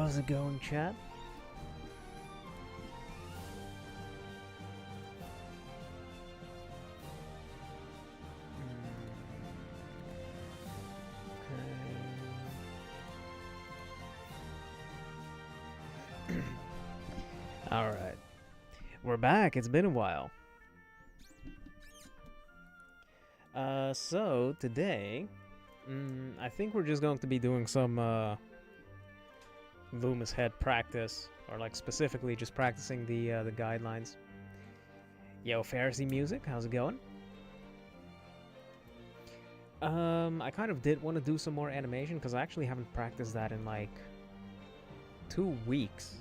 How's it going, chat? Okay. Alright. We're back. It's been a while. So today, I think we're just going to be doing some Loomis head practice, or like specifically just practicing the guidelines. Yo, Pharisee Music, how's it going? I kind of did want to do some more animation because I actually haven't practiced that in like 2 weeks,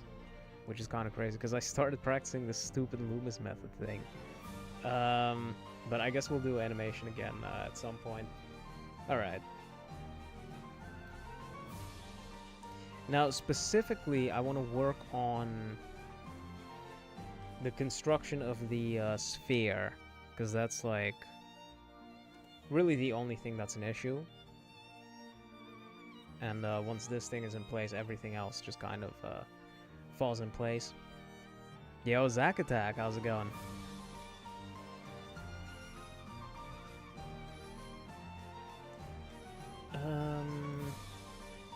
which is kind of crazy because I started practicing this stupid Loomis method thing. But I guess we'll do animation again at some point. Alright. Now, specifically, I want to work on the construction of the sphere, because that's like really the only thing that's an issue. And once this thing is in place, everything else just kind of falls in place. Yo, Zack Attack, how's it going?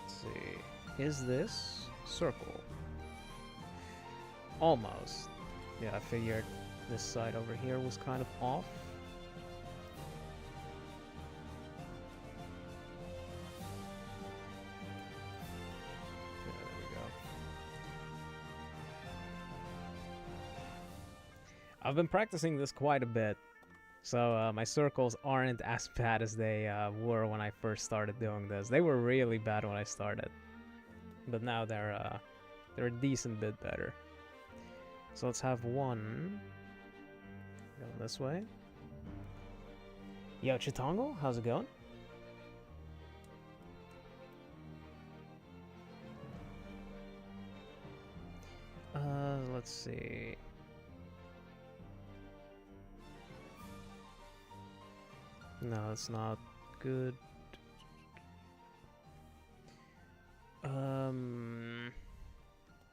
Let's see. Is this circle? Almost. Yeah, I figured this side over here was kind of off. Okay, there we go. I've been practicing this quite a bit, so my circles aren't as bad as they were when I first started doing this. They were really bad when I started, but now they're a decent bit better. So let's have one going this way. Yo, Chitongo, how's it going? Let's see. No, it's not good.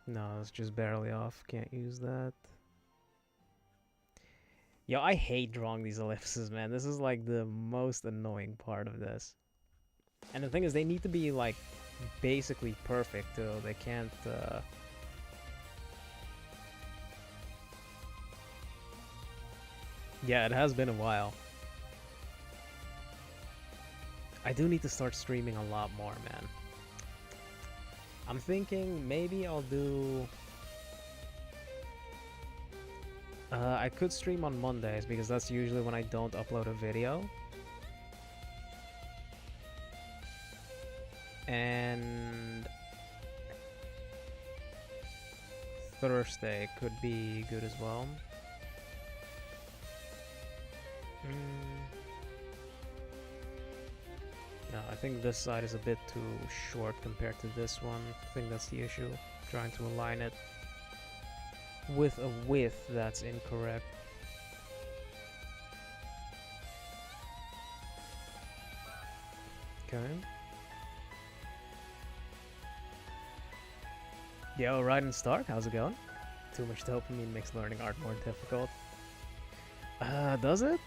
No, it's just barely off. Can't use that. Yo, I hate drawing these ellipses, man. This is like the most annoying part of this. And the thing is, they need to be like basically perfect too. They can't Yeah, it has been a while. I do need to start streaming a lot more, man. I'm thinking maybe I'll do... I could stream on Mondays because that's usually when I don't upload a video. And... Thursday could be good as well. No, I think this side is a bit too short compared to this one. I think that's the issue. Trying to align it with a width that's incorrect. Okay. Yo, Ryden Stark, how's it going? Too much dopamine makes learning art more difficult. Does it?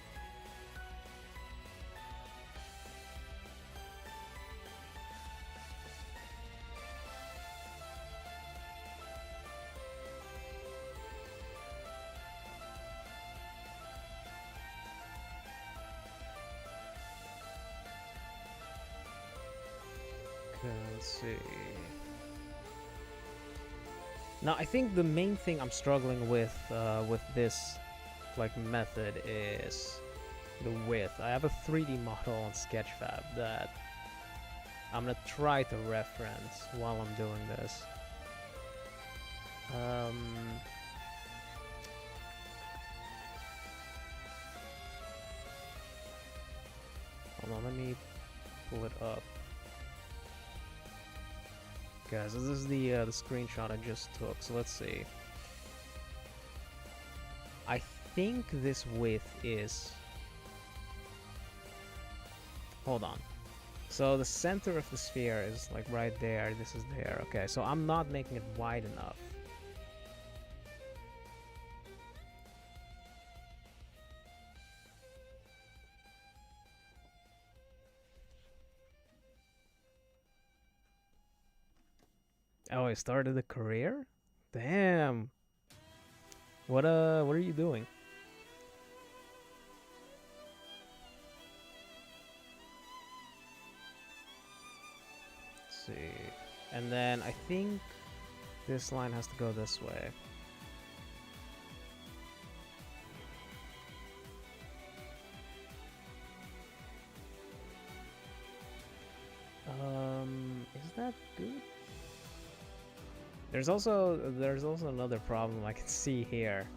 Let's see. Now, I think the main thing I'm struggling with this like method is the width. I have a 3D model on Sketchfab that I'm gonna try to reference while I'm doing this. Hold on, let me pull it up. Guys, this is the screenshot I just took, so let's see. I think this width is... Hold on. So the center of the sphere is like right there. This is there. Okay, so I'm not making it wide enough. Oh, I started a career? Damn. What are you doing? Let's see. And then I think this line has to go this way. Is that good? There's also another problem I can see here,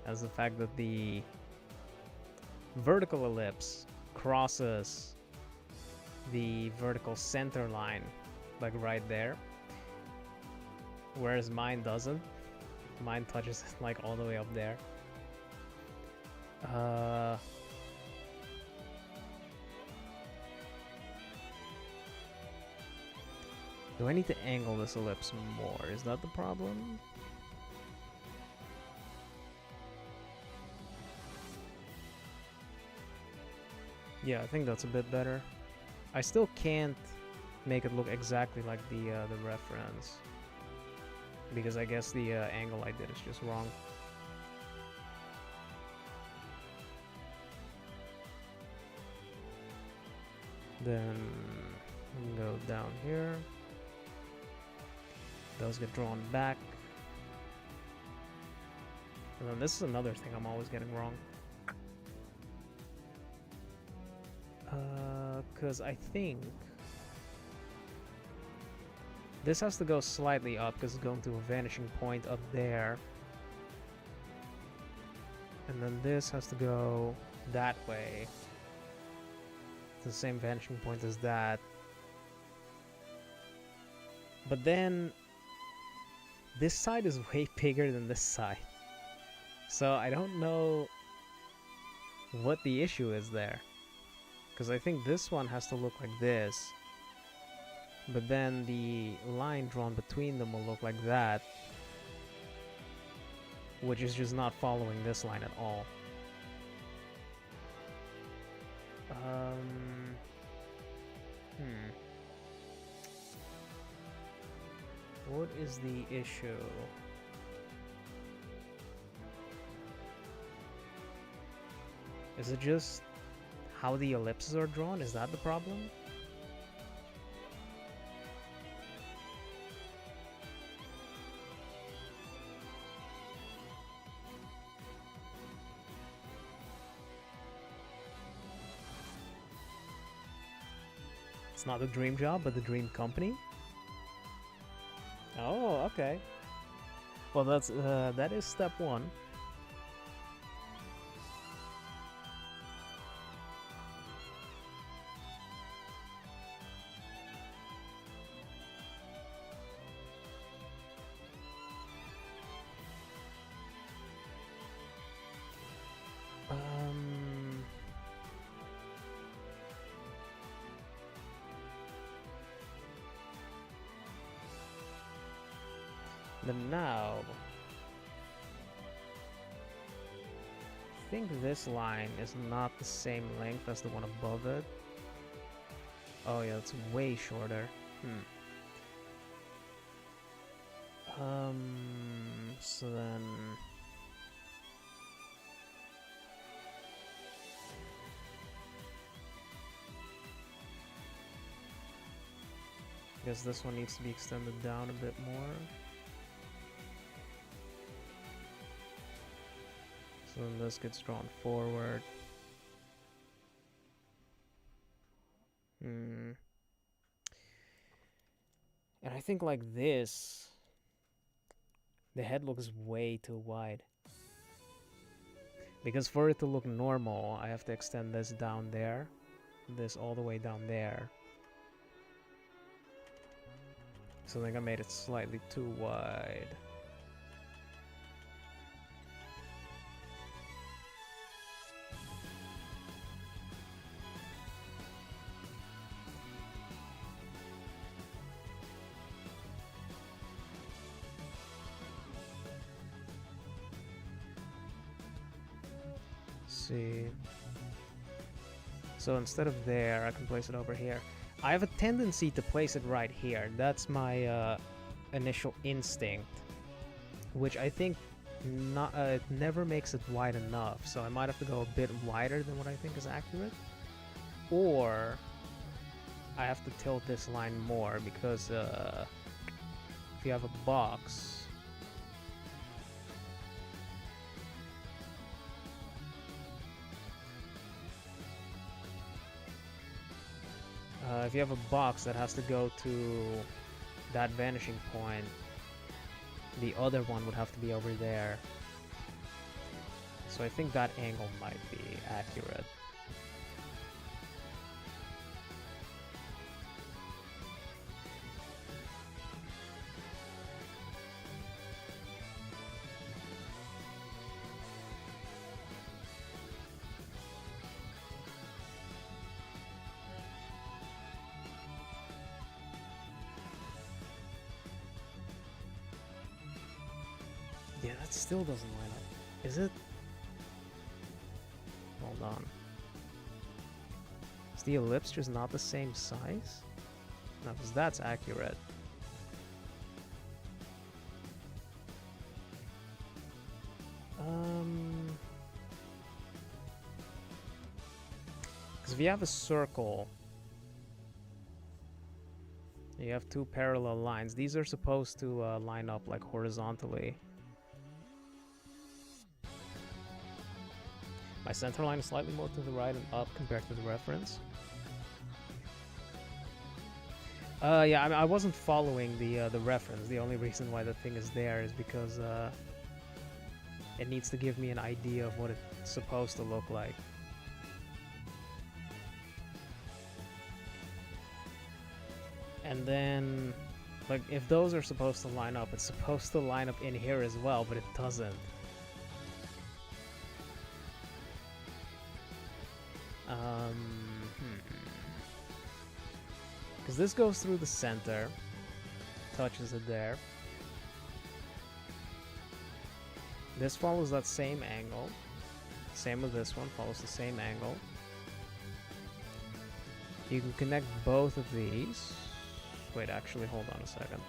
as the fact that the vertical ellipse crosses the vertical center line, like right there, whereas mine doesn't. Mine touches it like all the way up there. Do I need to angle this ellipse more? Is that the problem? Yeah, I think that's a bit better. I still can't make it look exactly like the reference, because I guess the angle I did is just wrong. Then go down here. Those get drawn back. And then this is another thing I'm always getting wrong. Because I think this has to go slightly up because it's going to a vanishing point up there. And then this has to go that way. It's the same vanishing point as that. But then this side is way bigger than this side. So I don't know what the issue is there. Because I think this one has to look like this. But then the line drawn between them will look like that. Which is just not following this line at all. What is the issue? Is it just how the ellipses are drawn? Is that the problem? It's not the dream job, but the dream company? Oh, okay. Well, that is step one. Then now, I think this line is not the same length as the one above it. Oh yeah, it's way shorter. So then, I guess this one needs to be extended down a bit more. So then this gets drawn forward. And I think like this, the head looks way too wide. Because for it to look normal, I have to extend this down there. This all the way down there. So I think I made it slightly too wide. see. So instead of there, I can place it over here. I have a tendency to place it right here. That's my initial instinct, which I think it never makes it wide enough. So I might have to go a bit wider than what I think is accurate. Or I have to tilt this line more because if you have a box, that has to go to that vanishing point, the other one would have to be over there. So I think that angle might be accurate. Yeah, that still doesn't line up. Is it? Hold on. Is the ellipse just not the same size? No, because that's accurate. Because if you have a circle, you have two parallel lines. These are supposed to line up like horizontally. My center line is slightly more to the right and up compared to the reference. Yeah, I mean, I wasn't following the reference. The only reason why the thing is there is because it needs to give me an idea of what it's supposed to look like. And then, like, if those are supposed to line up, it's supposed to line up in here as well, but it doesn't. Because this goes through the center, touches it there. This follows that same angle. Same with this one, follows the same angle. You can connect both of these. Wait, actually, hold on a second.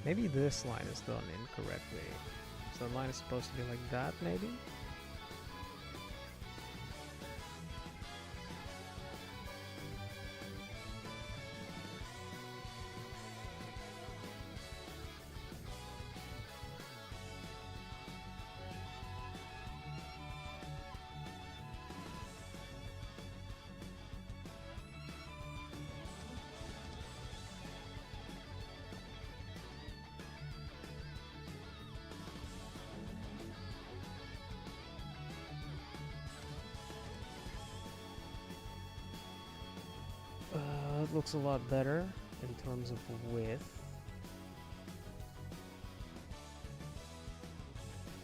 Maybe this line is done incorrectly. So the line is supposed to be like that, maybe? It looks a lot better in terms of width.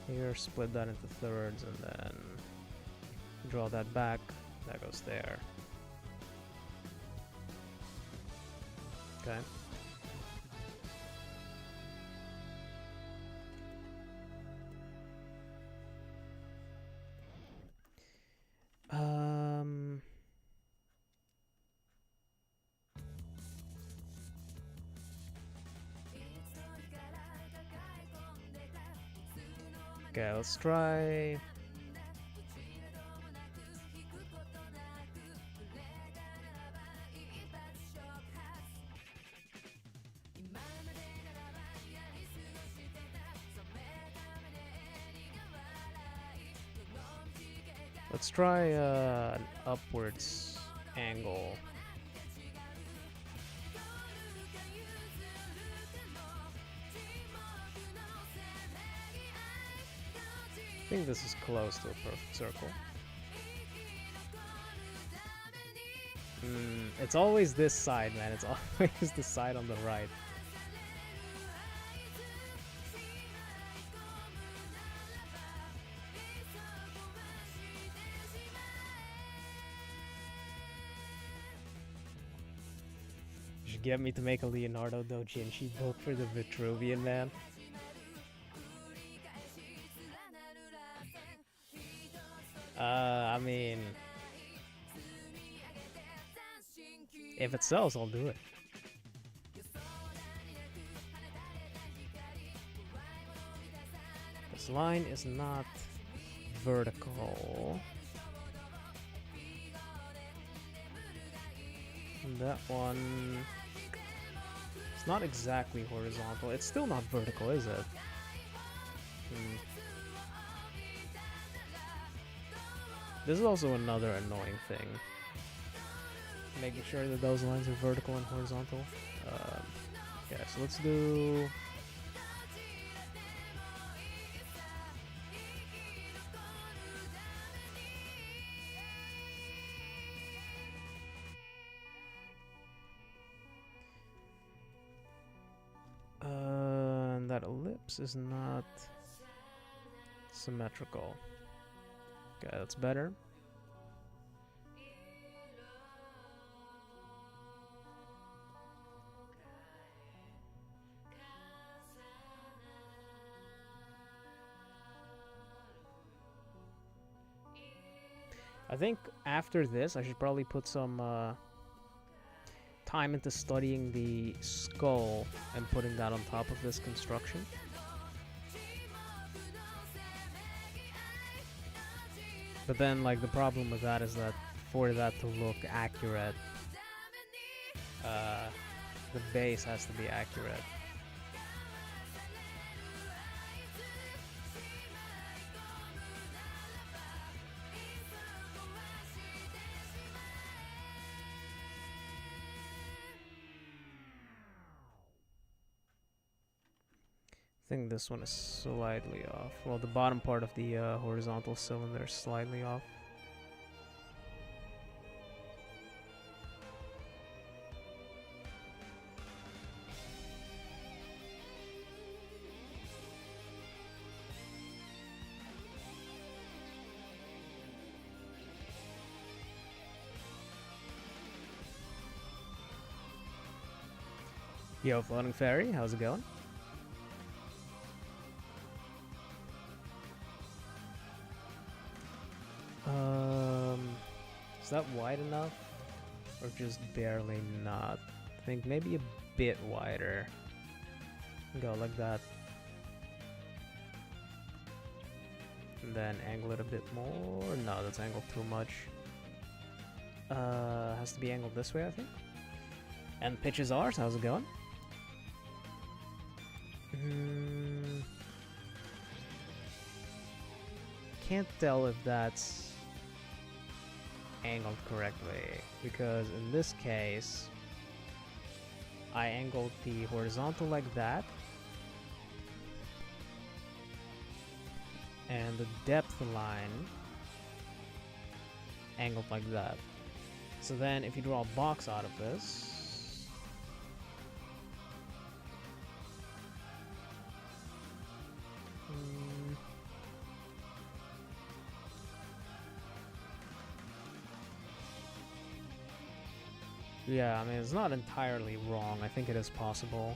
Here, split that into thirds and then draw that back. That goes there. Okay. Okay, let's try. Let's try an upwards angle. I think this is close to a perfect circle. It's always this side, man. It's always the side on the right. You should get me to make a Leonardo da Vinci book for the Vitruvian Man. mean, if it sells, I'll do it. This line is not vertical. And that one, it's not exactly horizontal. It's still not vertical, is it? This is also another annoying thing. Making sure that those lines are vertical and horizontal. Okay, so let's do... and that ellipse is not symmetrical. Okay, that's better. I think after this, I should probably put some time into studying the skull and putting that on top of this construction. But then, like, the problem with that is that for that to look accurate, the base has to be accurate. I think this one is slightly off. Well, the bottom part of the horizontal cylinder is slightly off. Yo, Floating Fairy, how's it going? Is that wide enough? Or just barely not? I think maybe a bit wider. Go like that. And then angle it a bit more. No, that's angled too much. Has to be angled this way, I think. And pitch is ours. How's it going? Can't tell if that's angled correctly, because in this case I angled the horizontal like that and the depth line angled like that. So then if you draw a box out of this, yeah, I mean, it's not entirely wrong. I think it is possible.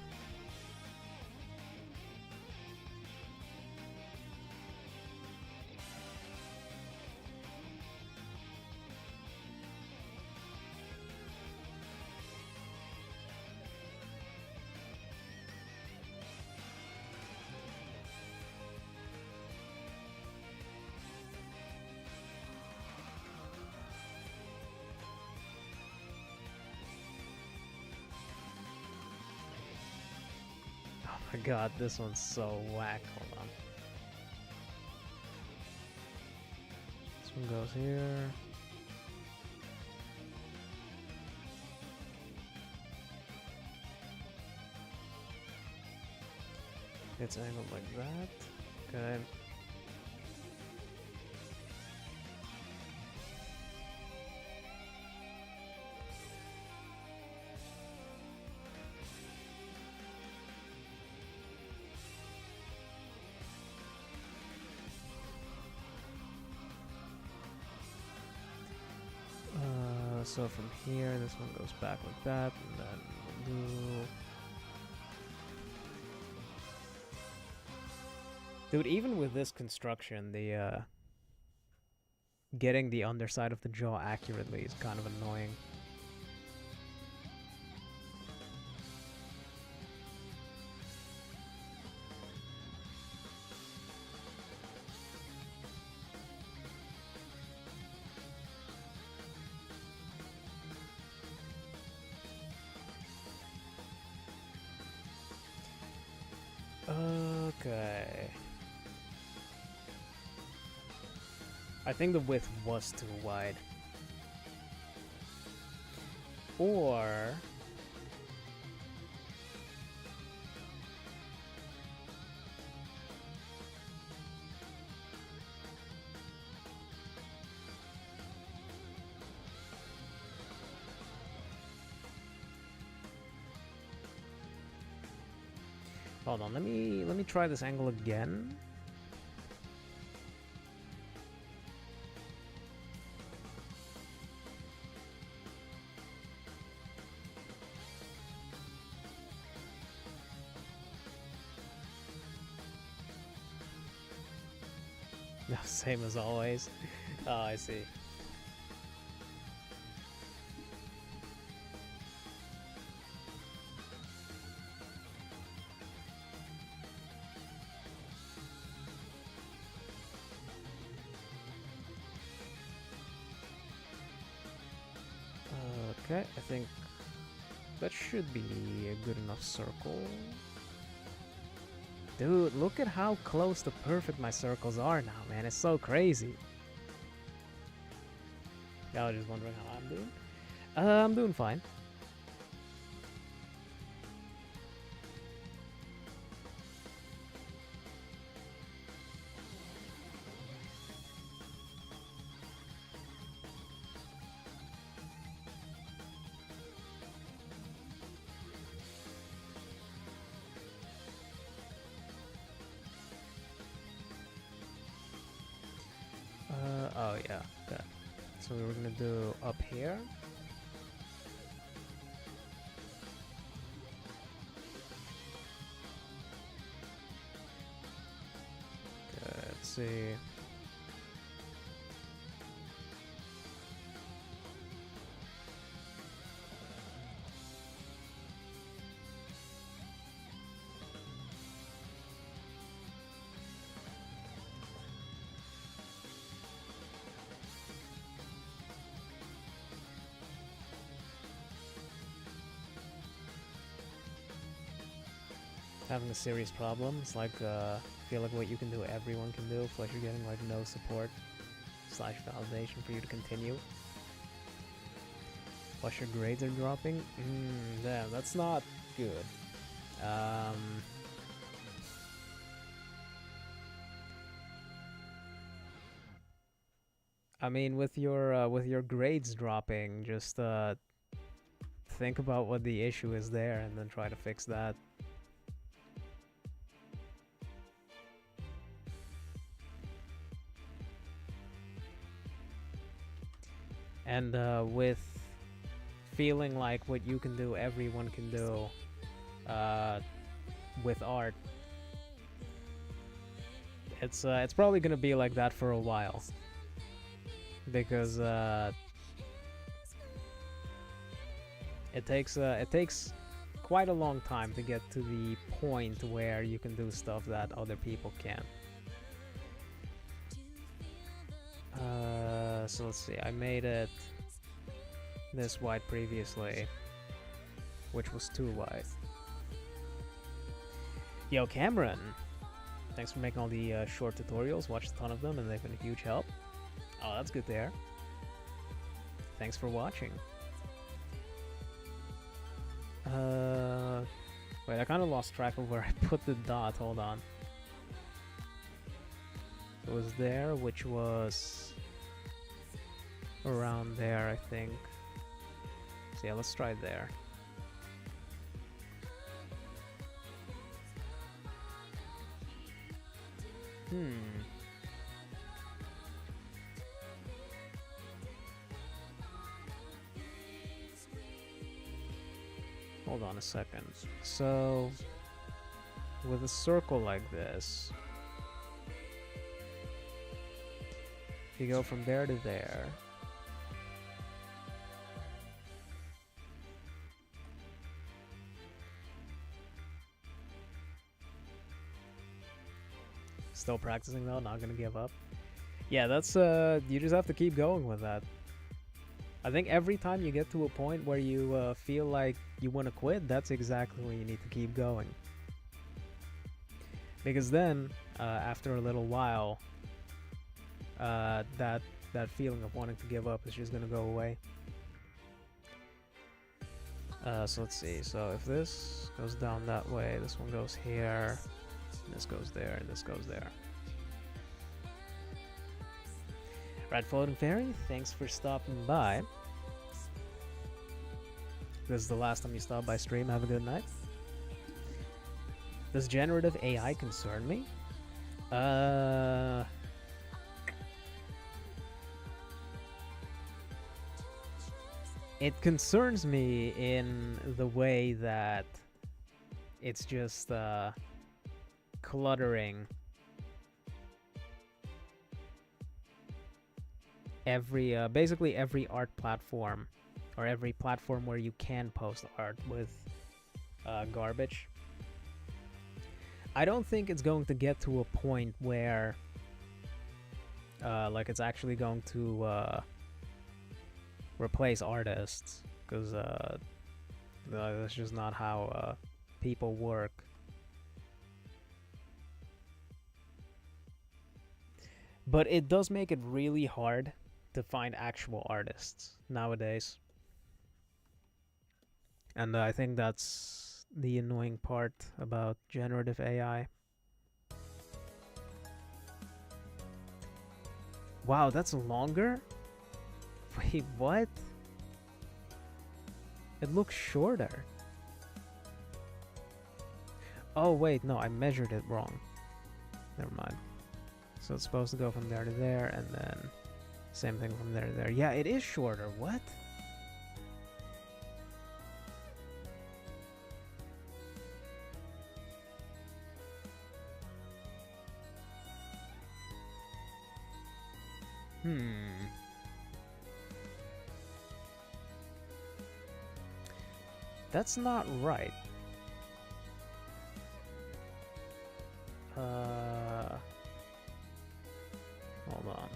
Oh my god, this one's so whack. Hold on. This one goes here. It's angled like that. Okay. So from here, this one goes back like that, and then we'll do... Dude, even with this construction, the getting the underside of the jaw accurately is kind of annoying. Okay. I think the width was too wide. Or... hold on, let me try this angle again. Same as always. Oh, I see. Okay, I think that should be a good enough circle. Dude, look at how close to perfect my circles are now, man. It's so crazy. Y'all are just wondering how I'm doing? I'm doing fine. Oh yeah, okay. So we were gonna do up here. Okay, let's see. Having a serious problem. It's like, feel like what you can do, everyone can do, plus you're getting like no support / validation for you to continue. Plus your grades are dropping. Damn, that's not good. I mean, with your grades dropping, just think about what the issue is there, and then try to fix that. And with feeling like what you can do, everyone can do with art, it's probably gonna be like that for a while, because it takes quite a long time to get to the point where you can do stuff that other people can't. So let's see, I made it this wide previously, which was too wide. Yo, Cameron! Thanks for making all the short tutorials, watched a ton of them, and they've been a huge help. Oh, that's good there. Thanks for watching. Wait, I kind of lost track of where I put the dot, hold on. It was there, which was around there, I think. So yeah, let's try there. Hold on a second. So, with a circle like this, you go from there to there. Still practicing though, not gonna give up. Yeah, that's you just have to keep going with that. I think every time you get to a point where you feel like you want to quit, that's exactly when you need to keep going. Because then, after a little while, that feeling of wanting to give up is just gonna go away. So let's see. So if this goes down that way, this one goes here, this goes there, and this goes there. Right, Floating Fairy, thanks for stopping by. This is the last time you stop by stream. Have a good night. Does generative AI concern me? It concerns me in the way that it's just cluttering every basically every art platform, or every platform where you can post art with garbage. I don't think it's going to get to a point where like it's actually going to replace artists, because that's just not how people work. But it does make it really hard to find actual artists nowadays. And I think that's the annoying part about generative AI. Wow, that's longer? Wait, what? It looks shorter. Oh, wait, no, I measured it wrong. Never mind. So it's supposed to go from there to there, and then same thing from there to there. Yeah, it is shorter. What? That's not right. Hold on.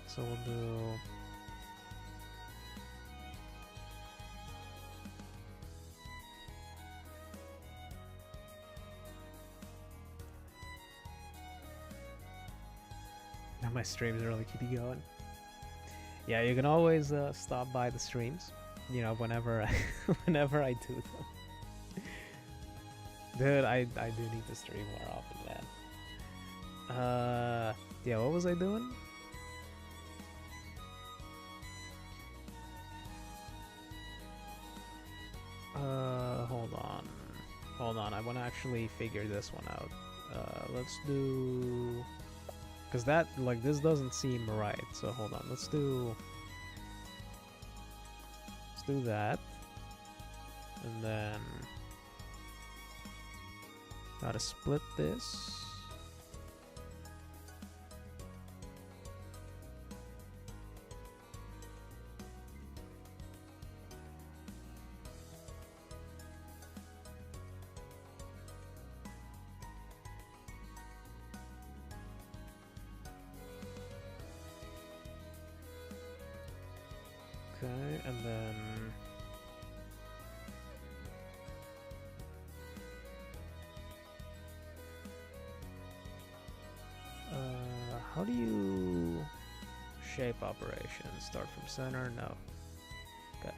So we'll do... Now my streams really keep you going. Yeah, you can always stop by the streams. You know, whenever whenever I do them. Dude, I do need to stream more often, man. Yeah, what was I doing? Hold on, I want to actually figure this one out. Let's do... Because that, like, this doesn't seem right, so hold on, let's do that. And then... Gotta split this. Okay, and then... how do you shape operations? Start from center? No. Okay.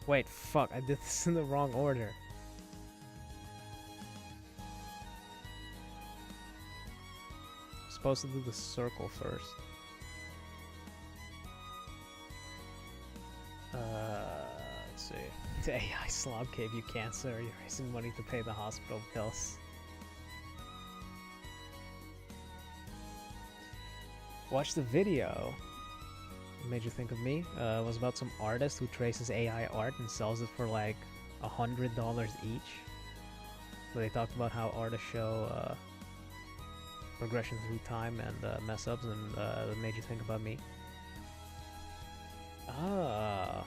Wait, fuck, I did this in the wrong order. I'm supposed to do the circle first. Let's see. The AI slob gave you cancer. You're raising money to pay the hospital bills. Watch the video. made you think of me was about some artist who traces AI art and sells it for like $100 each. So they talked about how artists show progression through time and mess ups, and it made you think about me. Ah.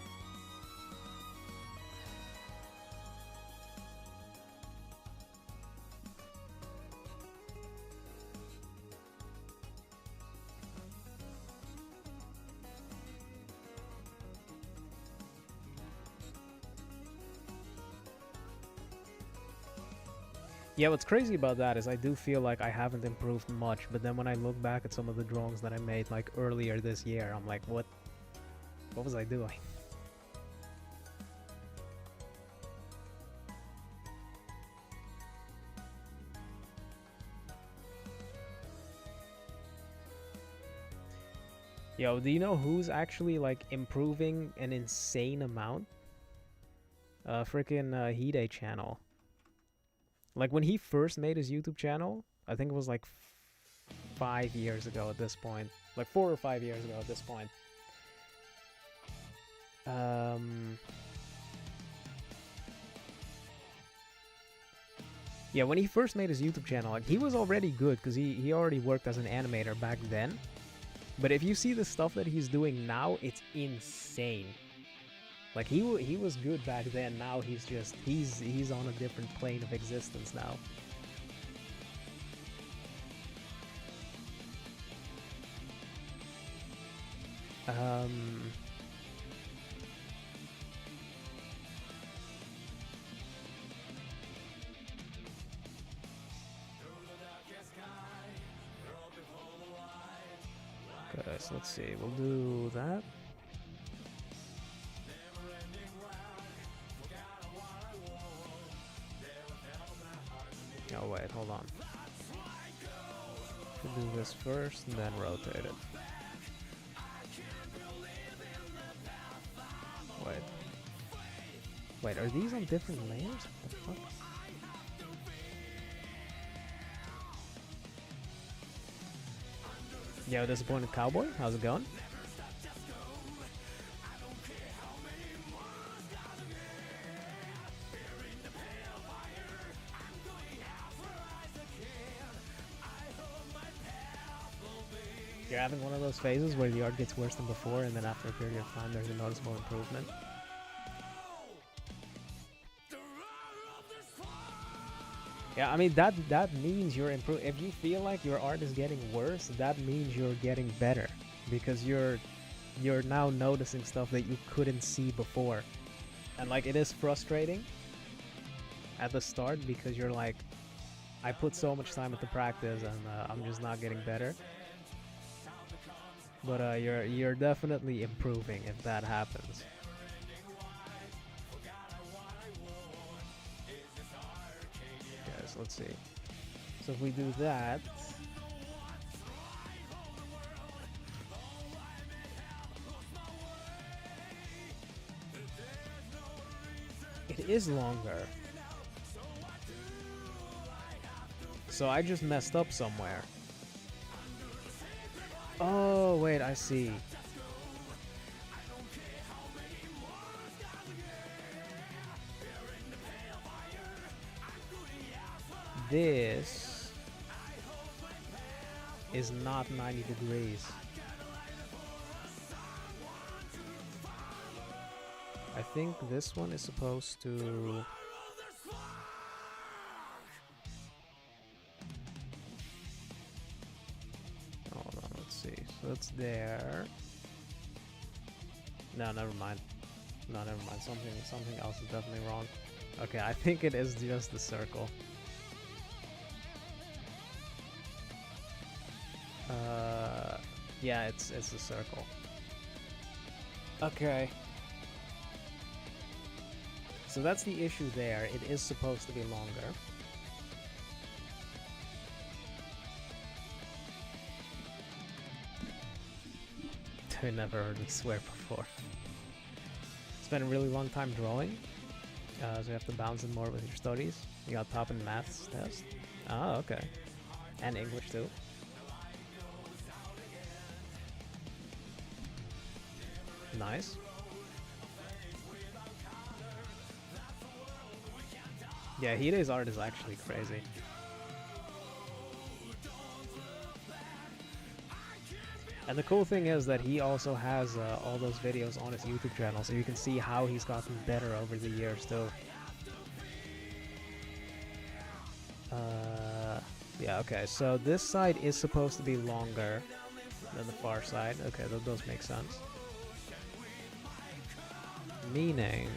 Yeah, what's crazy about that is I do feel like I haven't improved much, but then when I look back at some of the drawings that I made like earlier this year, I'm like, what was I doing? Yo, do you know who's actually like improving an insane amount? Freaking Hide channel. Like when he first made his YouTube channel, I think it was like 5 years ago at this point. Like 4 or 5 years ago at this point. Yeah, when he first made his YouTube channel, like he was already good because he already worked as an animator back then. But if you see the stuff that he's doing now, it's insane. Like he was good back then. Now he's just he's on a different plane of existence now. Okay, so let's see. We'll do that. Oh wait, hold on. We'll do this first and then rotate it. Wait, are these on different layers? What the fuck? Yo, Disappointed Cowboy, how's it going? You're having one of those phases where the art gets worse than before, and then after a period of time there's a noticeable improvement. Yeah, I mean that means you're improving. If you feel like your art is getting worse, that means you're getting better, because you're now noticing stuff that you couldn't see before. And like, it is frustrating at the start because you're like, I put so much time into practice and I'm just not getting better. But you're definitely improving if that happens. Okay, so let's see. So if we do that, it is longer. So I just messed up somewhere. Oh, wait, I see. This is not 90 degrees. I think this one is supposed to... Hold on, let's see. So it's there. No, never mind. No, never mind. Something else is definitely wrong. Okay, I think it is just the circle. Yeah, it's the circle. Okay. So that's the issue there. It is supposed to be longer. I never heard me swear before. Spent a really long time drawing, so you have to balance it more with your studies. You got top in maths test. Oh, okay. And English too. Nice. Yeah, Hide's art is actually crazy. And the cool thing is that he also has all those videos on his YouTube channel, so you can see how he's gotten better over the years too. Yeah, okay, so this side is supposed to be longer than the far side. Okay, that does make sense. Meaning,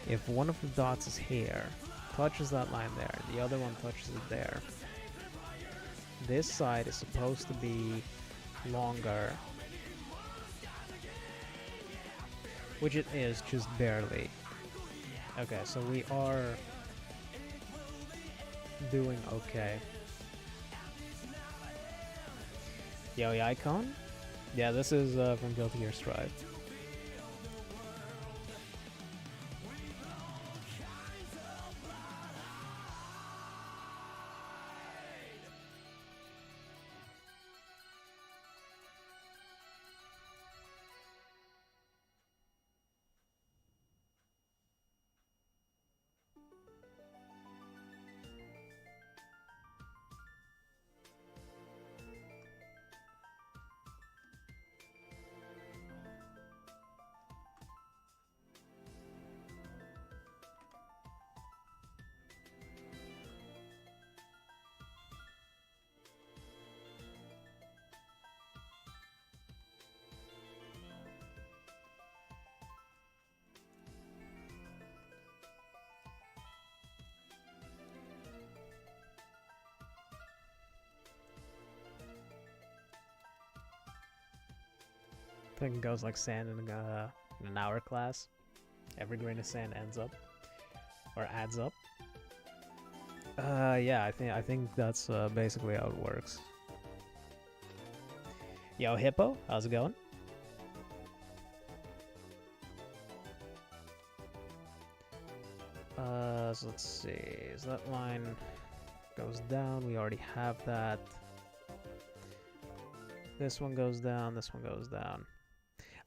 if one of the dots is here, touches that line there, the other one touches it there, this side is supposed to be longer, which it is, just barely. Okay, so we are doing okay. Yo, icon? Yeah, this is from Guilty Gear Strive. I think it goes like sand in an hourglass. Every grain of sand ends up, or adds up. Yeah, I think that's basically how it works. Yo, Hippo, how's it going? So let's see. So that line goes down. We already have that. This one goes down. This one goes down.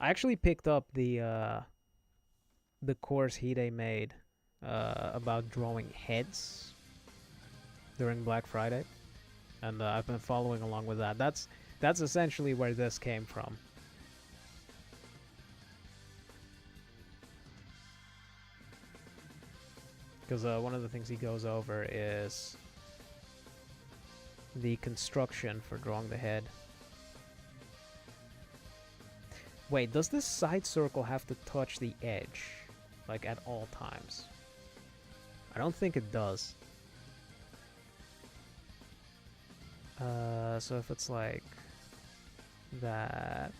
I actually picked up the course Hide made about drawing heads during Black Friday, and I've been following along with that. That's essentially where this came from. Because one of the things he goes over is the construction for drawing the head. Wait, does this side circle have to touch the edge, like at all times? I don't think it does. So if it's like that...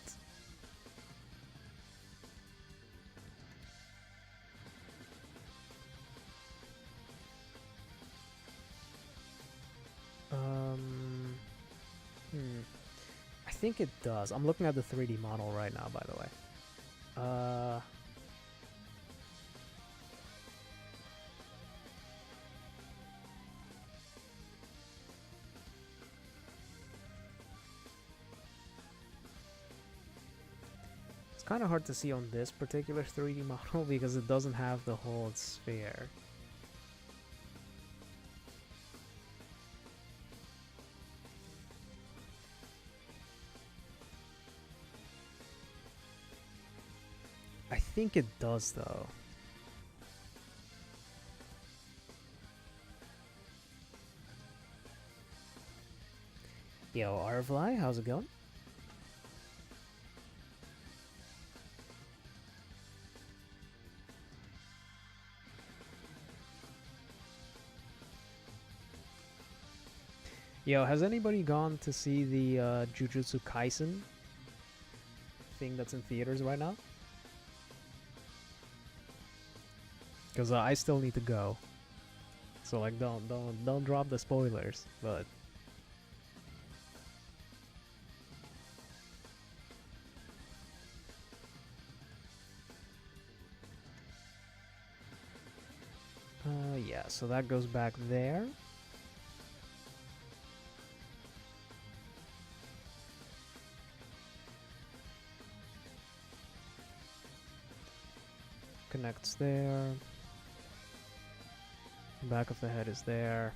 I think it does. I'm looking at the 3D model right now, by the way. It's kind of hard to see on this particular 3D model because it doesn't have the whole sphere. I think it does, though. Yo, Arvly, how's it going? Yo, has anybody gone to see the Jujutsu Kaisen thing that's in theaters right now? Because I still need to go. So like, don't drop the spoilers, but... yeah, so that goes back there. connects there. Back of the head is there.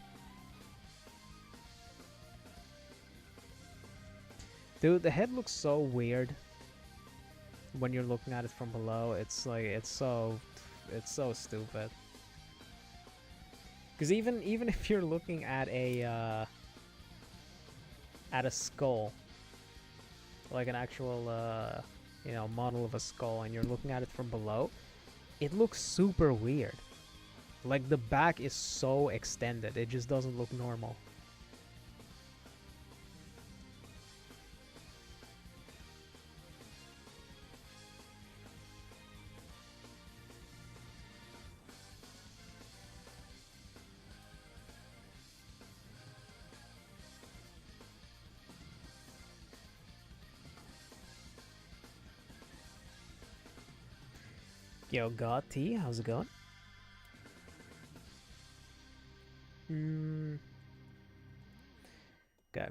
Dude, the head looks so weird when you're looking at it from below. It's like it's so stupid. Because even if you're looking at a skull, like an actual you know, model of a skull, and you're looking at it from below, it looks super weird. Like the back is so extended, it just doesn't look normal. Yo, God T, how's it going? Okay.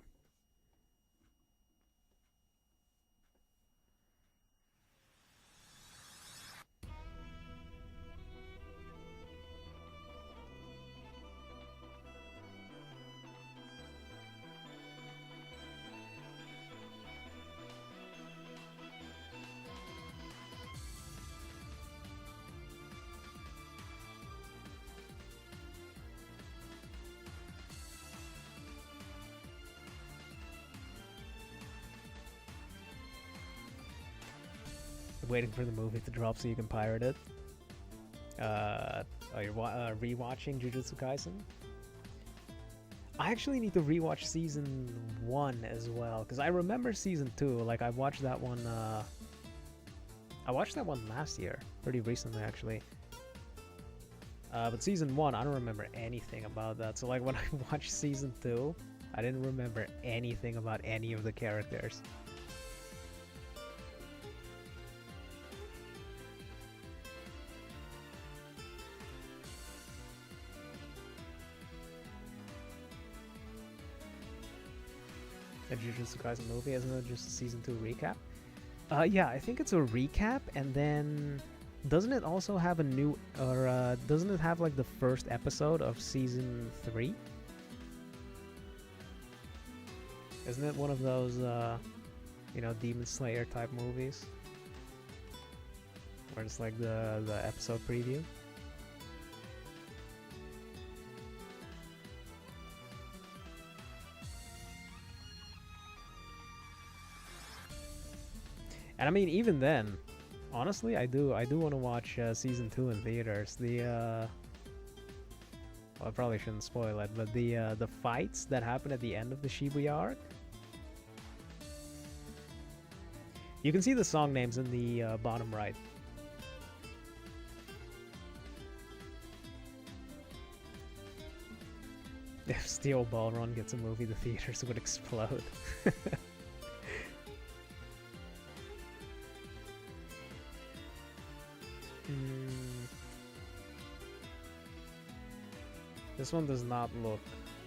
Waiting for the movie to drop so you can pirate it. Oh, you're rewatching Jujutsu Kaisen? I actually need to rewatch season 1 as well, because I remember season 2. Like, I watched that one. I watched that one last year, pretty recently actually. But season 1, I don't remember anything about that. So like when I watched season 2, I didn't remember anything about any of the characters. A Jujutsu Kaisen movie, isn't it just a season 2 recap? Yeah, I think it's a recap, and then doesn't it also have a new, or doesn't it have like the first episode of season 3? Isn't it one of those, you know, Demon Slayer type movies? Where it's like the episode preview? And I mean, even then, honestly, I do want to watch season 2 in theaters. Well, I probably shouldn't spoil it, but the fights that happen at the end of the Shibuya arc, you can see the song names in the bottom right. If Steel Ball Run gets a movie, the theaters would explode. This one does not look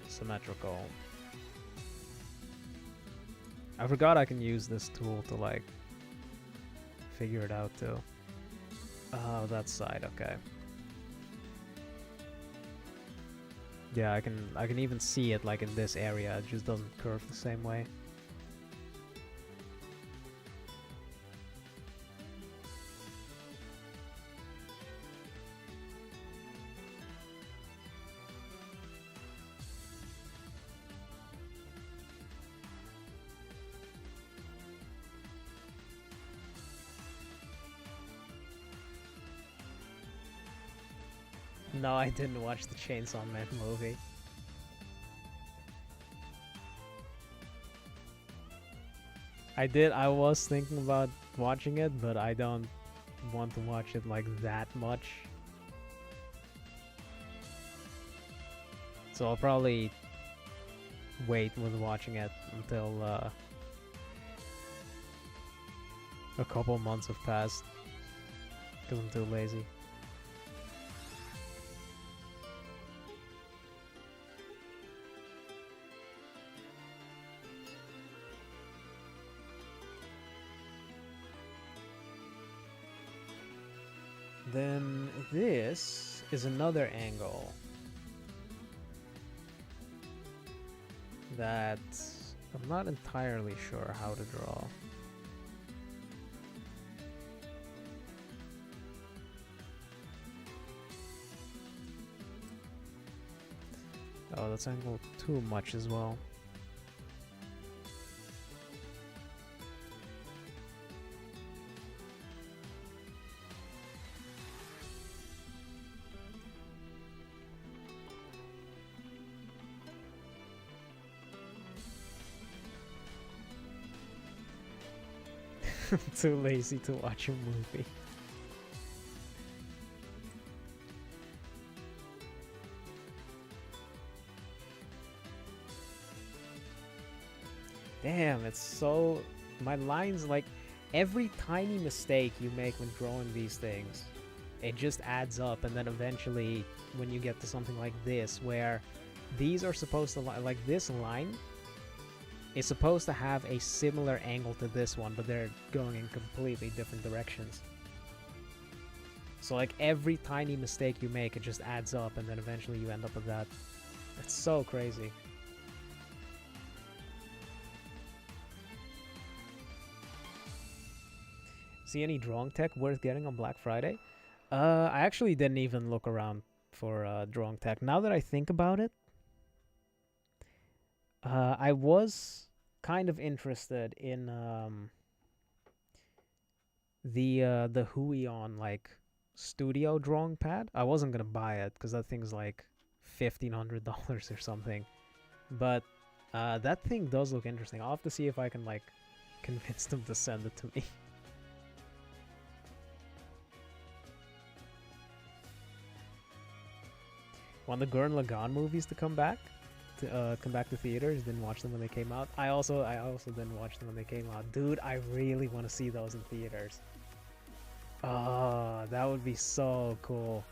symmetrical. I forgot I can use this tool to like figure it out too. Oh, that side, okay. Yeah, I can even see it like in this area. It just doesn't curve the same way. No, I didn't watch the Chainsaw Man movie. I was thinking about watching it, but I don't want to watch it like that much. So I'll probably wait with watching it until a couple months have passed, because I'm too lazy. then this is another angle that I'm not entirely sure how to draw. Oh, that's angled too much as well. Too lazy to watch a movie. Damn, it's so... My lines, like, every tiny mistake you make when drawing these things, it just adds up, and then eventually, when you get to something like this, where these are supposed to, like, this line is supposed to have a similar angle to this one, but they're going in completely different directions. So, like, every tiny mistake you make, it just adds up, and then eventually you end up with that. It's so crazy. See any drawing tech worth getting on Black Friday? I actually didn't even look around for drawing tech. Now that I think about it, I was kind of interested in the Huion like studio drawing pad. I wasn't gonna buy it because that thing's like $1,500 or something, but that thing does look interesting. I'll have to see if I can like convince them to send it to me. Want the Gurren Lagann movies to come back to theaters? Didn't watch them when they came out. I also didn't watch them when they came out. Dude, I really want to see those in theaters. Oh, that would be so cool.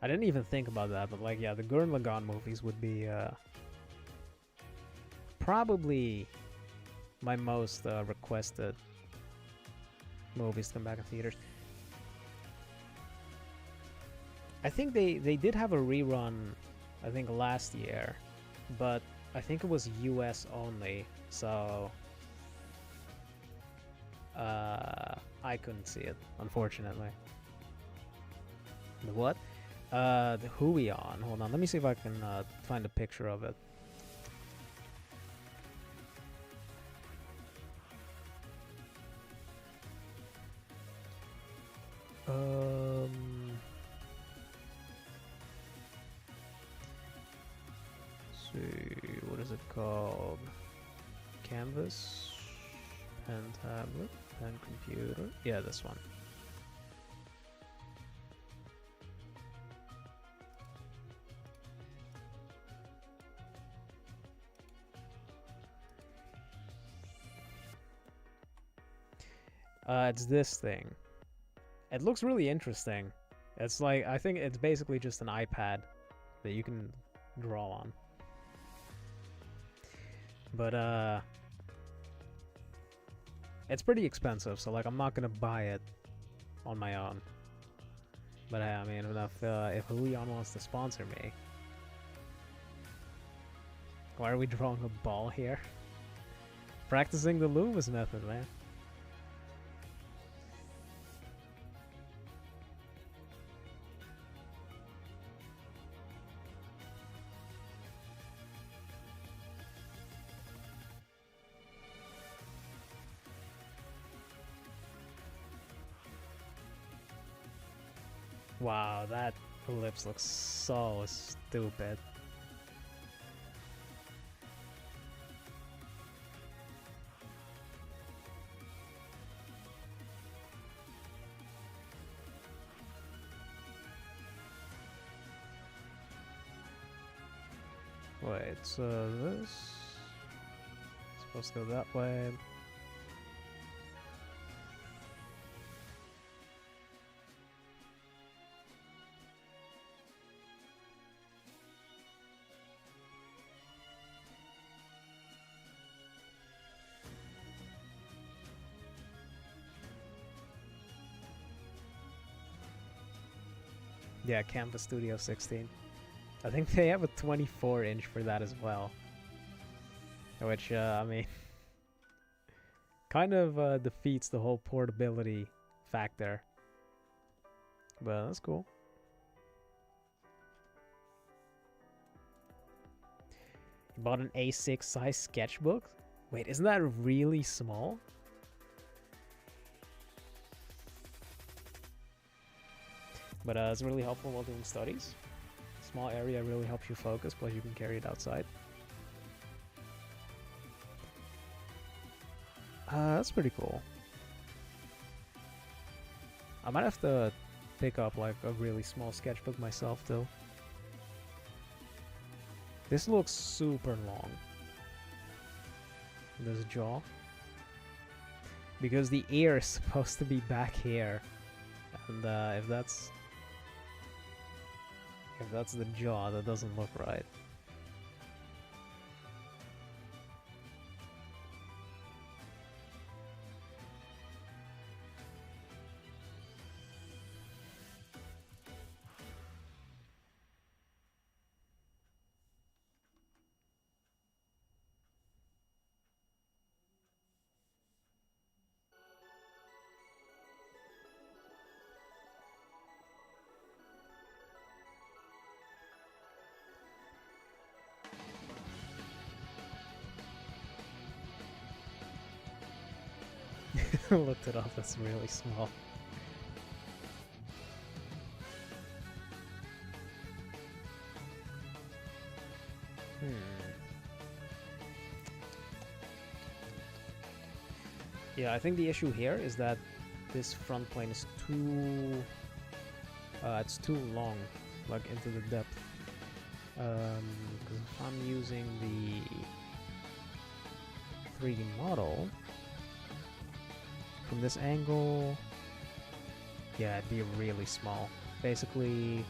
I didn't even think about that, but like, yeah, the Gurren Lagann movies would be probably my most requested movies to come back in theaters. I think they did have a rerun, I think last year, but I think it was US only, so I couldn't see it, unfortunately. The what? The Huion. Hold on, let me see if I can find a picture of it. Let's see, what is it called? Canvas, pen tablet, pen computer. Yeah, this one. It's this thing. It looks really interesting. It's like, I think it's basically just an iPad that you can draw on. But, it's pretty expensive, so like, I'm not gonna buy it on my own. But I mean, if Huion wants to sponsor me. Why are we drawing a ball here? Practicing the Loomis method, man. Wow, that ellipse looks so stupid. Wait, so this supposed to go that way. Yeah, Canvas Studio 16. I think they have a 24-inch for that as well. Which, I mean, kind of defeats the whole portability factor. But that's cool. You bought an A6 size sketchbook? Wait, isn't that really small? But it's really helpful while doing studies. Small area really helps you focus, plus you can carry it outside. That's pretty cool. I might have to pick up like a really small sketchbook myself too. This looks super long. This jaw. Because the ear is supposed to be back here. And if that's the jaw, that doesn't look right. Looked it up, that's really small. Yeah, I think the issue here is that this front plane is too... it's too long, like into the depth. Because if I'm using the 3D model... From this angle, yeah, it'd be really small. Basically,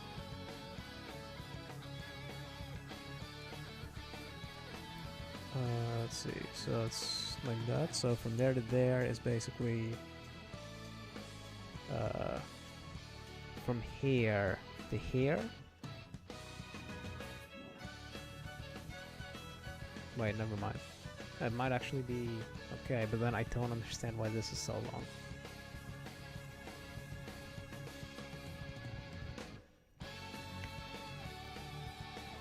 let's see, so it's like that. So from there to there is basically, from here to here. Wait, never mind. That might actually be okay, but then I don't understand why this is so long.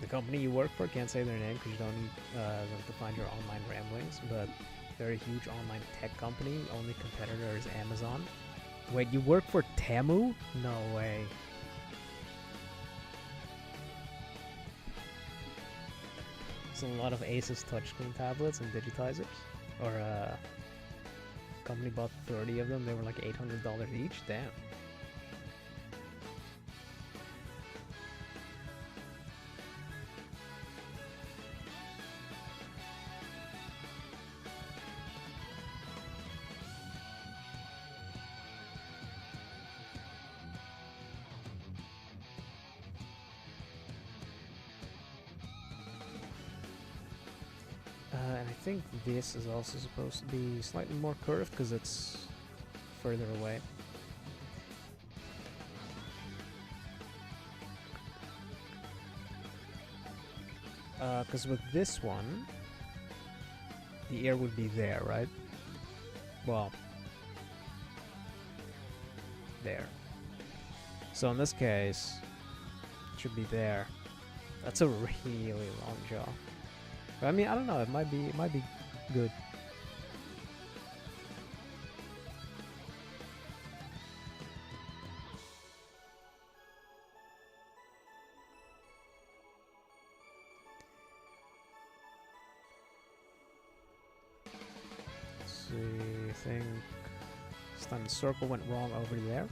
The company you work for, can't say their name because you don't need them to find your online ramblings, but they're a huge online tech company. Only competitor is Amazon. Wait, you work for Temu? No way. A lot of Asus touchscreen tablets and digitizers, or company bought 30 of them. They were like $800 each. Damn. And I think this is also supposed to be slightly more curved because it's further away. Because with this one, the ear would be there, right? Well, there. So in this case, it should be there. That's a really long jaw. But I mean, I don't know. It might be good. Let's see. I think this time the circle went wrong over there.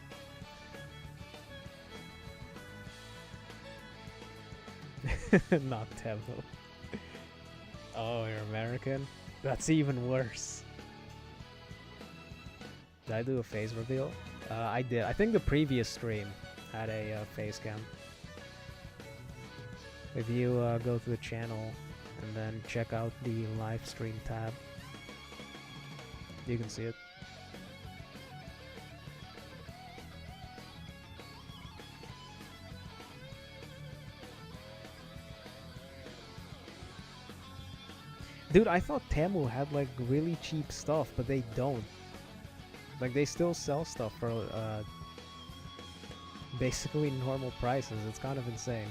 Not Temu. Oh, you're American? That's even worse. Did I do a face reveal? I did. I think the previous stream had a face cam. If you go to the channel and then check out the live stream tab, you can see it. Dude, I thought Temu had like really cheap stuff, but they don't. Like they still sell stuff for basically normal prices. It's kind of insane.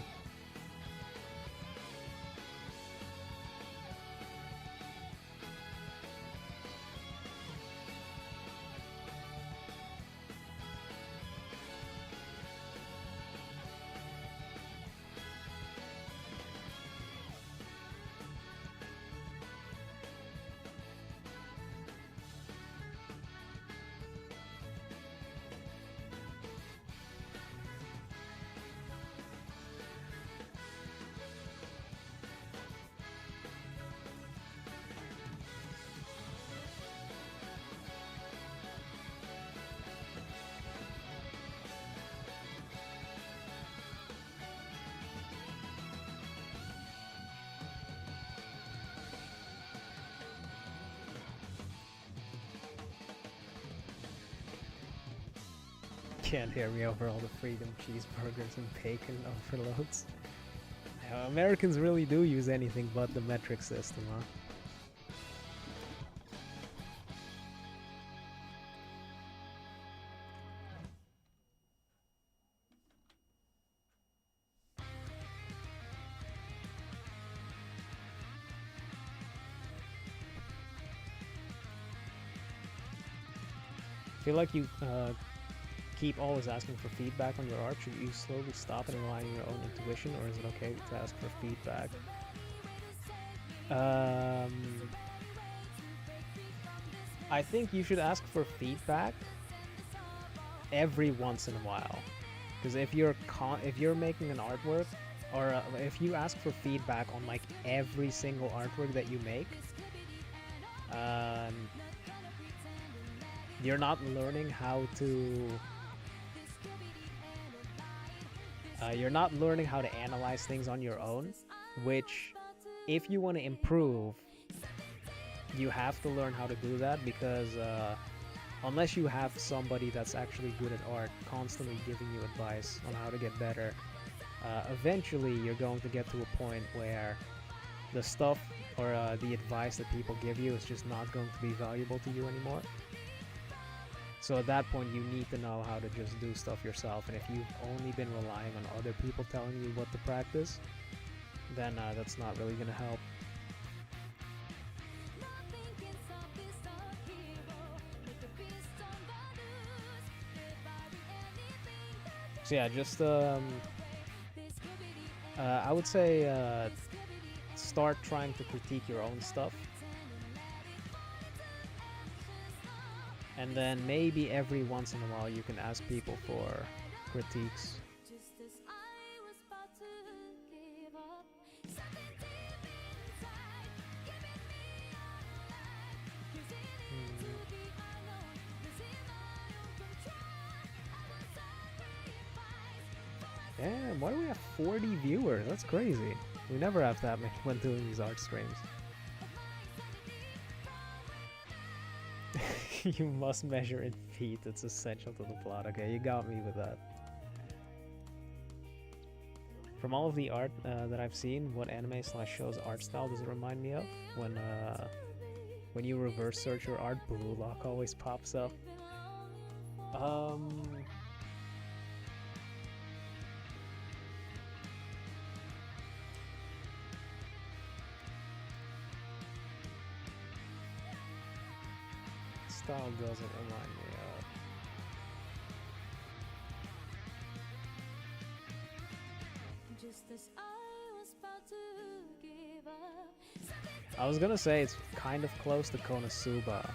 Can't hear me over all the freedom cheeseburgers and bacon overloads. Americans really do use anything but the metric system, huh? I feel like you keep always asking for feedback on your art. Should you slowly stop and rely on your own intuition, or is it okay to ask for feedback? I think you should ask for feedback every once in a while, because if you're making an artwork, or if you ask for feedback on like every single artwork that you make, you're not learning how to analyze things on your own, which if you want to improve, you have to learn how to do that, because unless you have somebody that's actually good at art constantly giving you advice on how to get better, eventually you're going to get to a point where the stuff or the advice that people give you is just not going to be valuable to you anymore. So at that point, you need to know how to just do stuff yourself. And if you've only been relying on other people telling you what to practice, then that's not really going to help. So yeah, just I would say start trying to critique your own stuff. And then maybe every once in a while you can ask people for critiques. Damn, why do we have 40 viewers? That's crazy. We never have that many when doing these art streams. You must measure in feet. It's essential to the plot. Okay, you got me with that. From all of the art that I've seen, what anime/show's art style does it remind me of? When you reverse search your art, Blue Lock always pops up. Style doesn't remind me of. I was gonna say it's kind of close to Konosuba.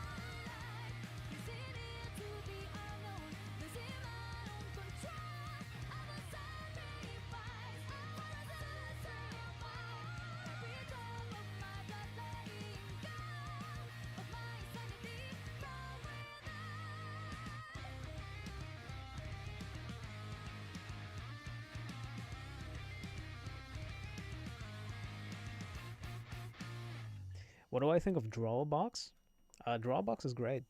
What do I think of Drawbox? Drawbox is great.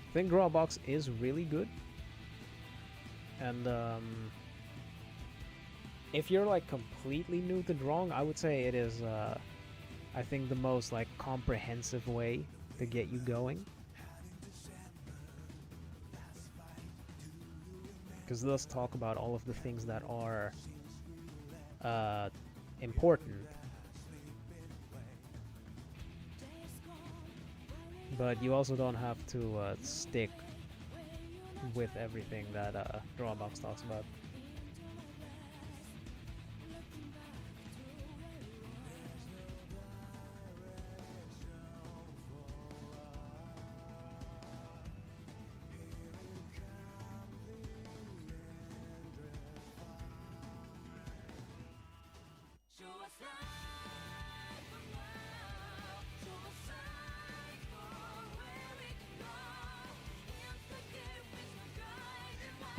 I think Drawbox is really good. And if you're like completely new to drawing, I would say it is I think the most like comprehensive way to get you going, because it does talk about all of the things that are important, but you also don't have to stick with everything that Drawbox talks about.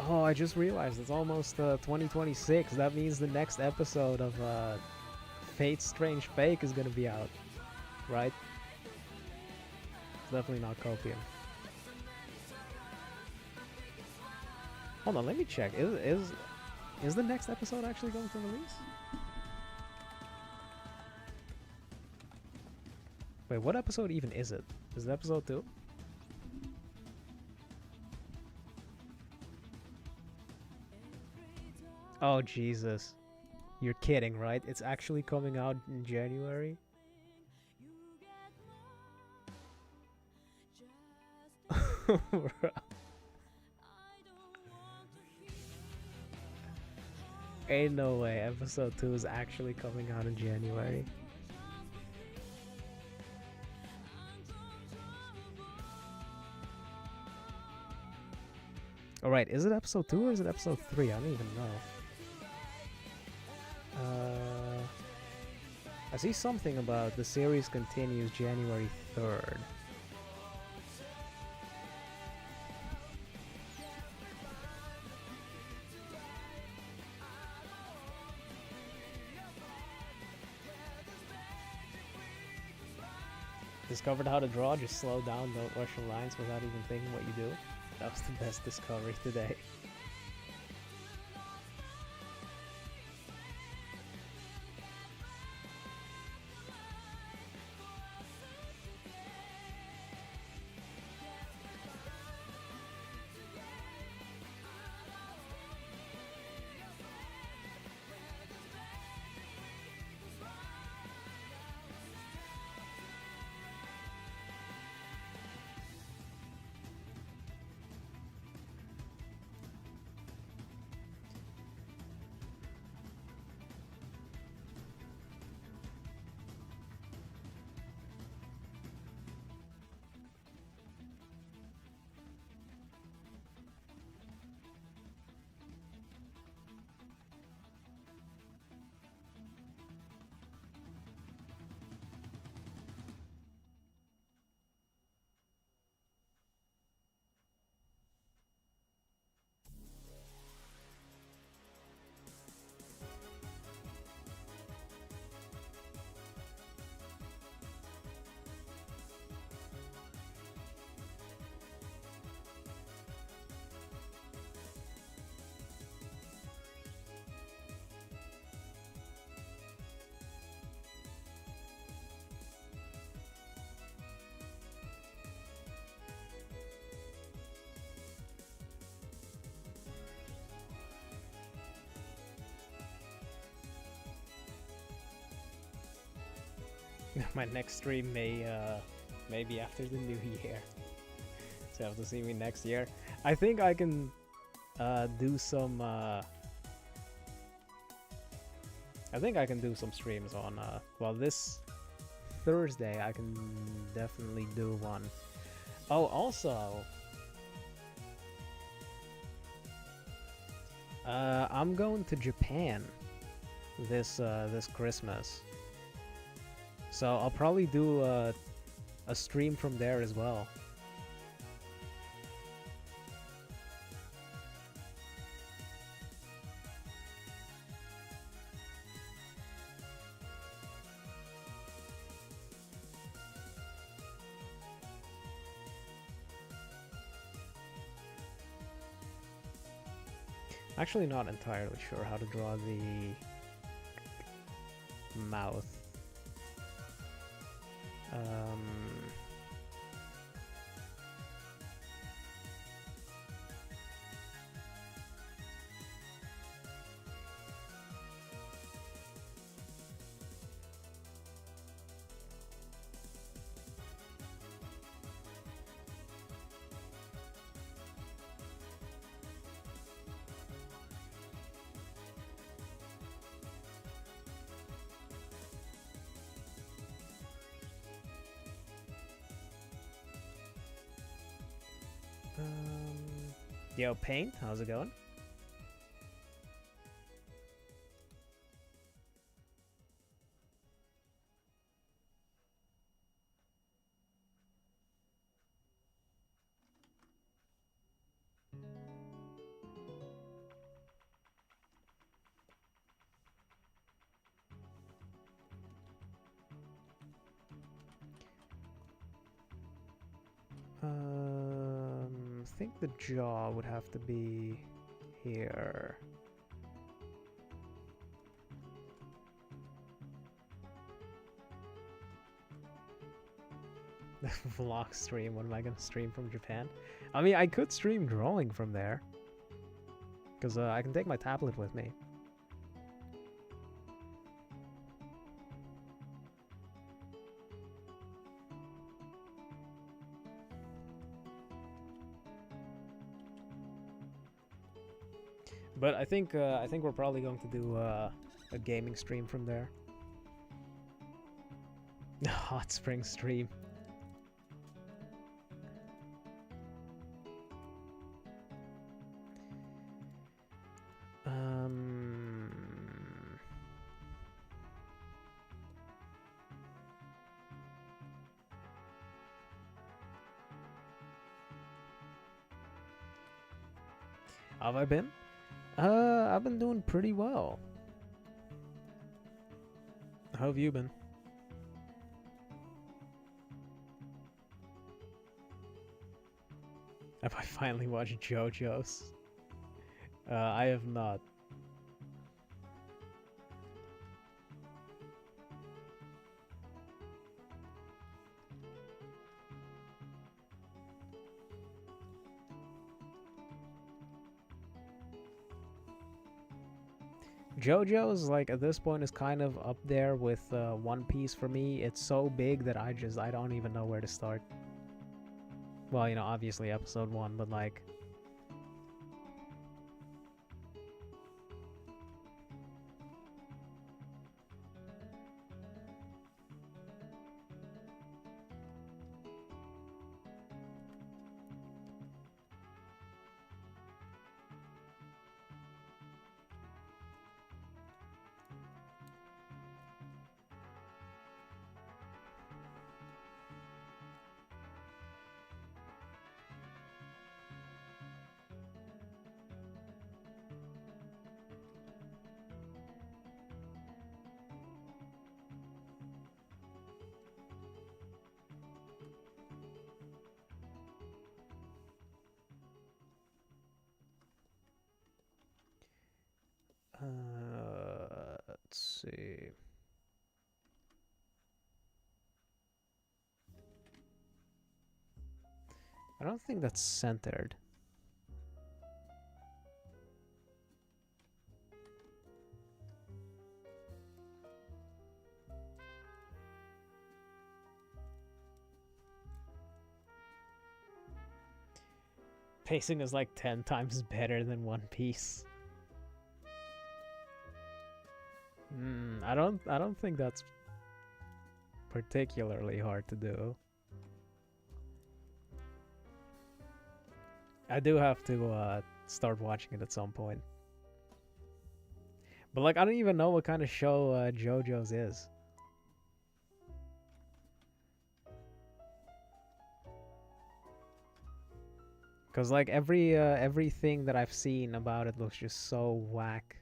Oh, I just realized it's almost 2026. That means the next episode of Fate's Strange Fake is gonna be out, right? It's definitely not Copium. Hold on, let me check. Is the next episode actually going to release? Wait, what episode even is it? Is it episode 2? Oh, Jesus. You're kidding, right? It's actually coming out in January? Ain't no way episode 2 is actually coming out in January. Alright, is it episode 2 or is it episode 3? I don't even know. I see something about the series continues January 3rd. Discovered how to draw, just slow down, don't rush your lines without even thinking what you do. That was the best discovery today. My next stream may be after the new year. So you have to see me next year. I think I can do some streams on well, this Thursday I can definitely do one. Oh, also I'm going to Japan this Christmas. So I'll probably do a stream from there as well. Actually, not entirely sure how to draw the mouth. Yo, Paint, how's it going? I think the jaw would have to be here. Vlog stream, what am I gonna stream from Japan? I mean, I could stream drawing from there. Because I can take my tablet with me. But I think we're probably going to do a gaming stream from there. Hot spring stream. Have I been? I've been doing pretty well. How have you been? Have I finally watched JoJo's? I have not. JoJo's, like, at this point is kind of up there with One Piece for me. It's so big that I don't even know where to start. Well, you know, obviously episode 1, but like... let's see. I don't think that's centered. Pacing is like 10 times better than One Piece. I don't think that's particularly hard to do. I do have to start watching it at some point. But like, I don't even know what kind of show JoJo's is. Cause like everything that I've seen about it looks just so whack.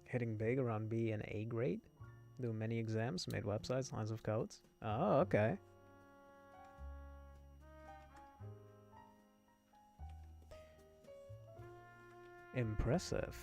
Hitting big around B and A grade. Do many exams, made websites, lines of codes. Oh, okay. Impressive.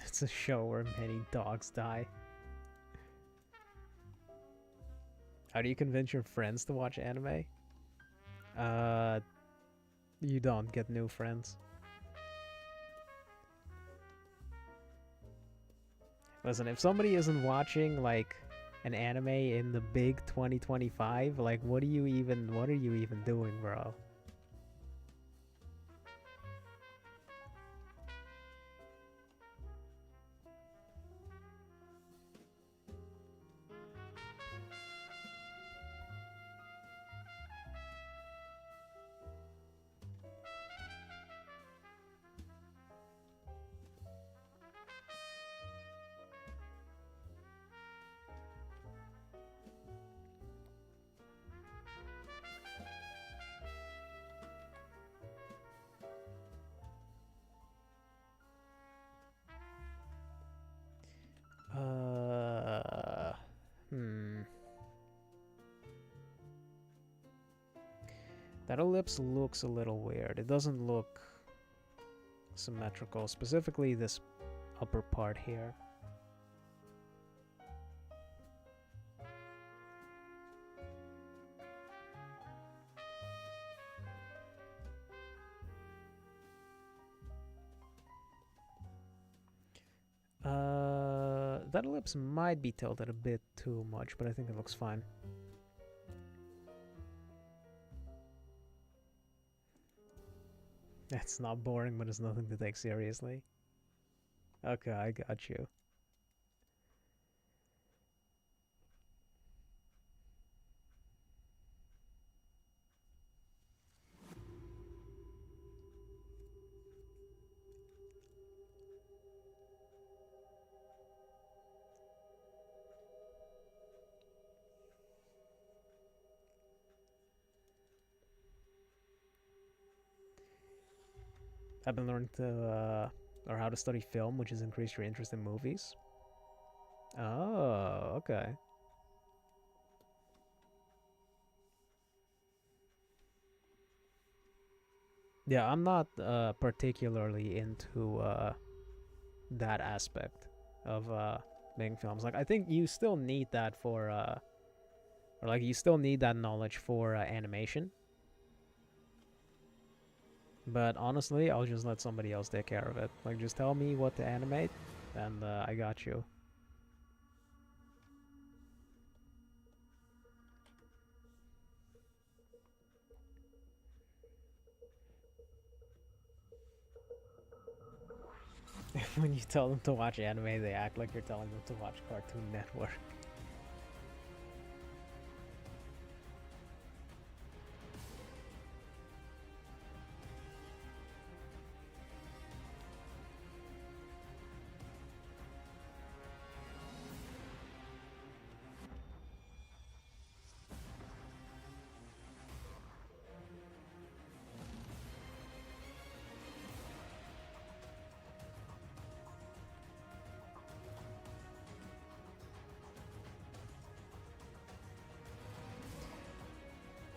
It's a show where many dogs die. How do you convince your friends to watch anime? You don't get new friends. Listen, if somebody isn't watching like an anime in the big 2025, like what are you even doing, bro? That ellipse looks a little weird. It doesn't look symmetrical, specifically this upper part here. That ellipse might be tilted a bit too much, but I think it looks fine. That's not boring, but it's nothing to take seriously. Okay, I got you. I've been learning to, or how to study film, which has increased your interest in movies. Oh, okay. Yeah, I'm not particularly into that aspect of making films. Like, I think you still need that for, or like, you still need that knowledge for animation. But honestly, I'll just let somebody else take care of it. Like, just tell me what to animate, and I got you. When you tell them to watch anime, they act like you're telling them to watch Cartoon Network.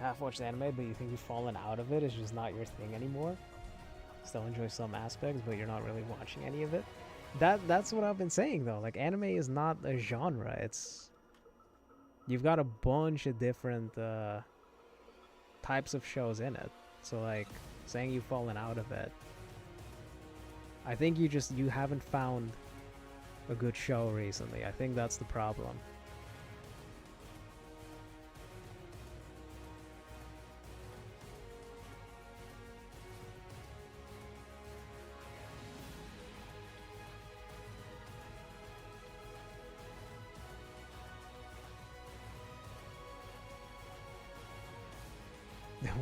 half-watched anime, but you think you've fallen out of it, it's just not your thing anymore. Still enjoy some aspects, but you're not really watching any of it. That's what I've been saying though. Like, anime is not a genre. It's, you've got a bunch of different types of shows in it. So like, saying you've fallen out of it, I think you haven't found a good show recently. I think that's the problem.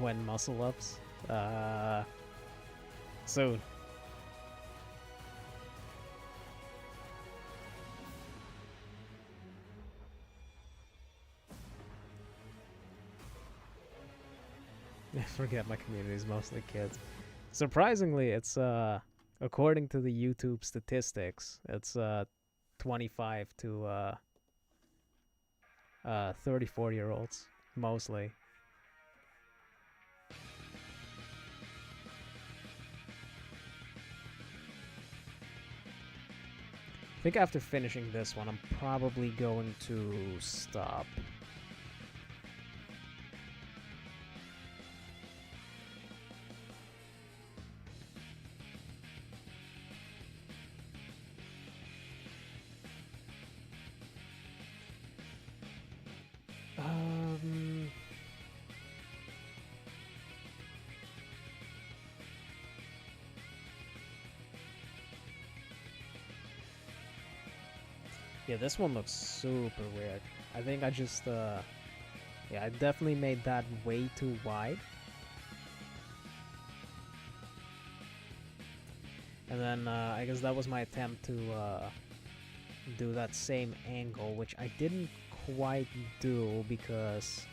When muscle ups? Soon. I forget my community is mostly kids. Surprisingly, it's according to the YouTube statistics, it's 25 to 34-year-olds mostly. I think after finishing this one, I'm probably going to stop. Yeah, this one looks super weird. I think I just, yeah, I definitely made that way too wide. And then, I guess that was my attempt to, do that same angle, which I didn't quite do because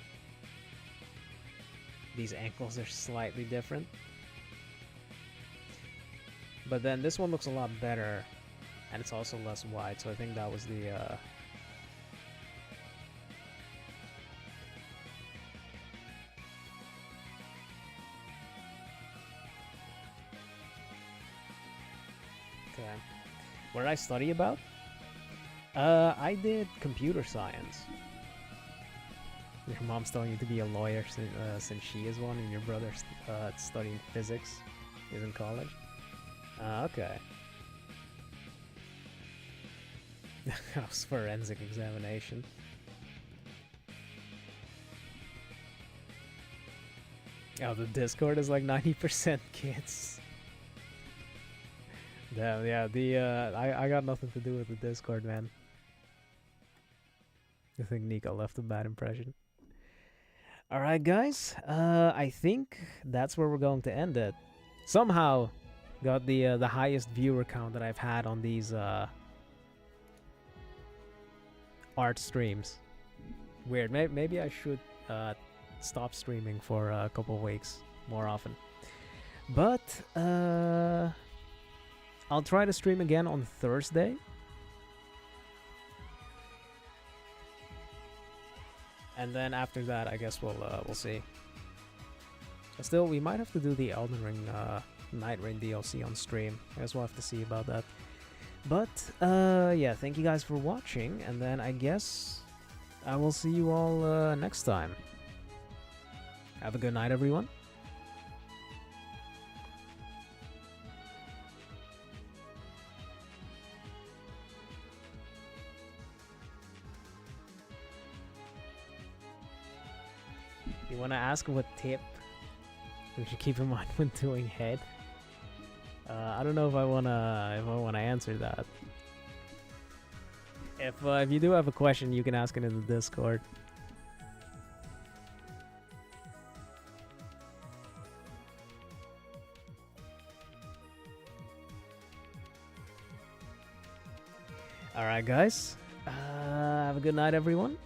these angles are slightly different. But then this one looks a lot better. And it's also less wide, so I think that was the, Okay. What did I study about? I did computer science. Your mom's telling you to be a lawyer since she is one, and your brother's studying physics. He's in college. Okay. That was forensic examination. Oh, the Discord is like 90% kids. Damn, yeah, I got nothing to do with the Discord, man. I think Nico left a bad impression. Alright, guys, I think that's where we're going to end it. Somehow got the highest viewer count that I've had on these art streams. Weird. Maybe I should stop streaming for a couple weeks more often. But I'll try to stream again on Thursday. And then after that, I guess we'll see. But still, we might have to do the Elden Ring Night Rain DLC on stream. I guess we'll have to see about that. But, yeah, thank you guys for watching, and then I guess I will see you all next time. Have a good night, everyone. You want to ask what tip we should keep in mind when doing head? I don't know if I wanna answer that. If you do have a question, you can ask it in the Discord. Alright, guys. Have a good night, everyone.